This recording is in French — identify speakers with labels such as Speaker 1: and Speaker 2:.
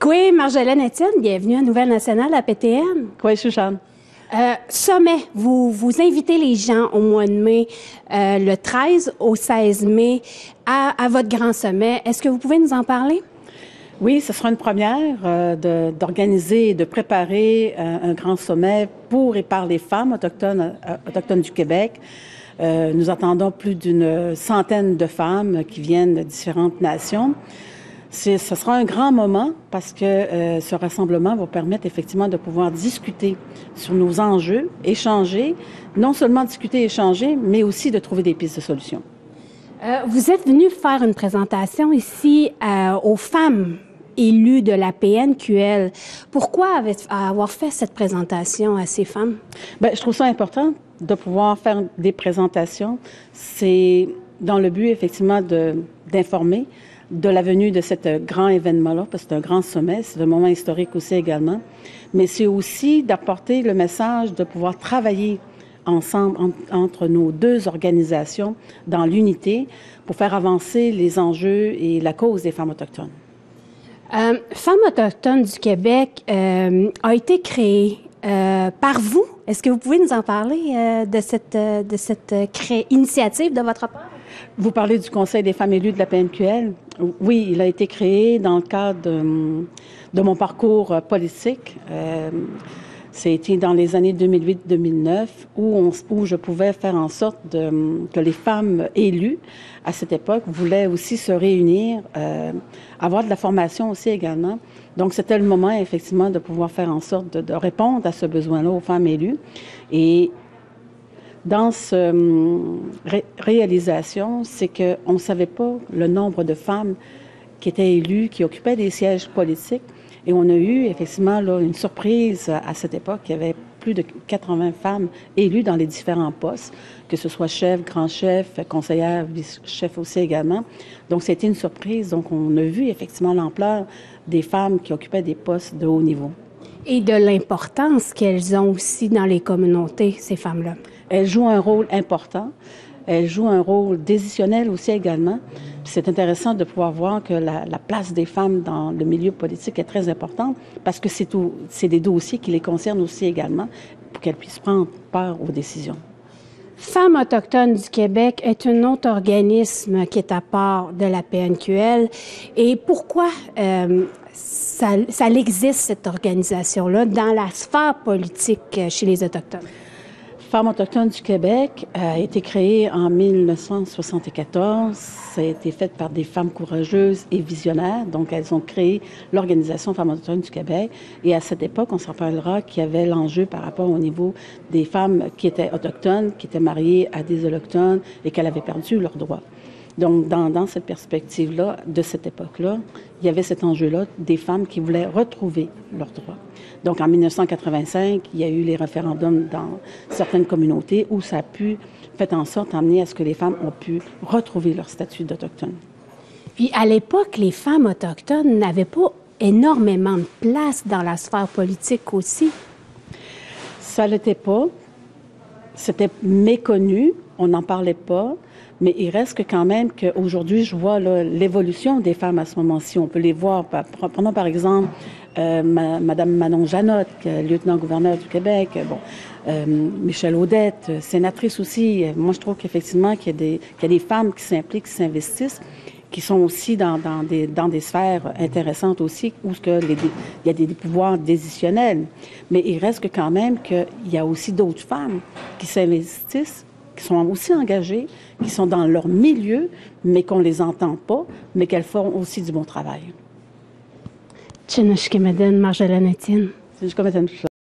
Speaker 1: Oui, Marjolaine Etienne, bienvenue à Nouvelle Nationale à PTN.
Speaker 2: Oui, Suzanne.
Speaker 1: Sommet, vous invitez les gens au mois de mai, le 13 au 16 mai, à votre grand sommet. Est-ce que vous pouvez nous en parler?
Speaker 2: Oui, ce sera une première d'organiser et de préparer un grand sommet pour et par les femmes autochtones du Québec. Nous attendons plus d'une centaine de femmes qui viennent de différentes nations. Ce sera un grand moment parce que ce rassemblement va permettre effectivement de pouvoir discuter sur nos enjeux, échanger, non seulement discuter et échanger, mais aussi de trouver des pistes de solutions.
Speaker 1: Vous êtes venu faire une présentation ici aux femmes élues de la PNQL. Pourquoi avoir fait cette présentation à ces femmes?
Speaker 2: Bien, je trouve ça important de pouvoir faire des présentations. C'est dans le but, effectivement, d'informer de la venue de ce grand événement-là, parce que c'est un grand sommet, c'est un moment historique aussi également. Mais c'est aussi d'apporter le message de pouvoir travailler ensemble entre nos deux organisations dans l'unité pour faire avancer les enjeux et la cause des femmes autochtones.
Speaker 1: Femmes autochtones du Québec a été créée par vous. Est-ce que vous pouvez nous en parler de cette initiative de votre part?
Speaker 2: Vous parlez du Conseil des femmes élues de la PNQL. Oui, il a été créé dans le cadre de mon parcours politique. C'était dans les années 2008-2009 où je pouvais faire en sorte que les femmes élues, à cette époque, voulaient aussi se réunir, avoir de la formation aussi également. Donc, c'était le moment, effectivement, de pouvoir faire en sorte de répondre à ce besoin-là aux femmes élues. Et dans cette réalisation, c'est qu'on ne savait pas le nombre de femmes qui étaient élues, qui occupaient des sièges politiques. Et on a eu effectivement là, une surprise à cette époque. Il y avait plus de 80 femmes élues dans les différents postes, que ce soit chef, grand chef, conseillère, vice-chef aussi également. Donc, c'était une surprise. Donc, on a vu effectivement l'ampleur des femmes qui occupaient des postes de haut niveau.
Speaker 1: Et de l'importance qu'elles ont aussi dans les communautés, ces femmes-là.
Speaker 2: Elles jouent un rôle important. Elles jouent un rôle décisionnel aussi également. C'est intéressant de pouvoir voir que la place des femmes dans le milieu politique est très importante parce que c'est des dossiers qui les concernent aussi également pour qu'elles puissent prendre part aux décisions.
Speaker 1: Femmes autochtones du Québec est un autre organisme qui est à part de la PNQL. Et pourquoi ça existe, cette organisation-là, dans la sphère politique chez les Autochtones?
Speaker 2: Femmes autochtones du Québec a été créée en 1974. Ça a été fait par des femmes courageuses et visionnaires. Donc, elles ont créé l'Organisation Femmes autochtones du Québec. Et à cette époque, on se rappellera qu'il y avait l'enjeu par rapport au niveau des femmes qui étaient autochtones, qui étaient mariées à des autochtones et qu'elles avaient perdu leurs droits. Donc, dans cette perspective-là, de cette époque-là, il y avait cet enjeu-là des femmes qui voulaient retrouver leurs droits. Donc, en 1985, il y a eu les référendums dans certaines communautés où ça a pu faire en sorte d'amener à ce que les femmes ont pu retrouver leur statut d'autochtone.
Speaker 1: Puis, à l'époque, les femmes autochtones n'avaient pas énormément de place dans la sphère politique aussi.
Speaker 2: Ça l'était pas. C'était méconnu. On n'en parlait pas. Mais il reste que quand même qu'aujourd'hui, je vois l'évolution des femmes à ce moment-ci. On peut les voir. Prenons par exemple Madame Manon Janotte, lieutenant-gouverneur du Québec. Michèle Audette, sénatrice aussi. Moi, je trouve qu'effectivement qu'il y a des femmes qui s'impliquent, qui s'investissent, qui sont aussi dans des sphères intéressantes aussi, où il y a des pouvoirs décisionnels. Mais il reste que quand même qu'il y a aussi d'autres femmes qui s'investissent, qui sont aussi engagées, qui sont dans leur milieu, mais qu'on ne les entend pas, mais qu'elles font aussi du bon travail.
Speaker 1: Marjolaine Etienne.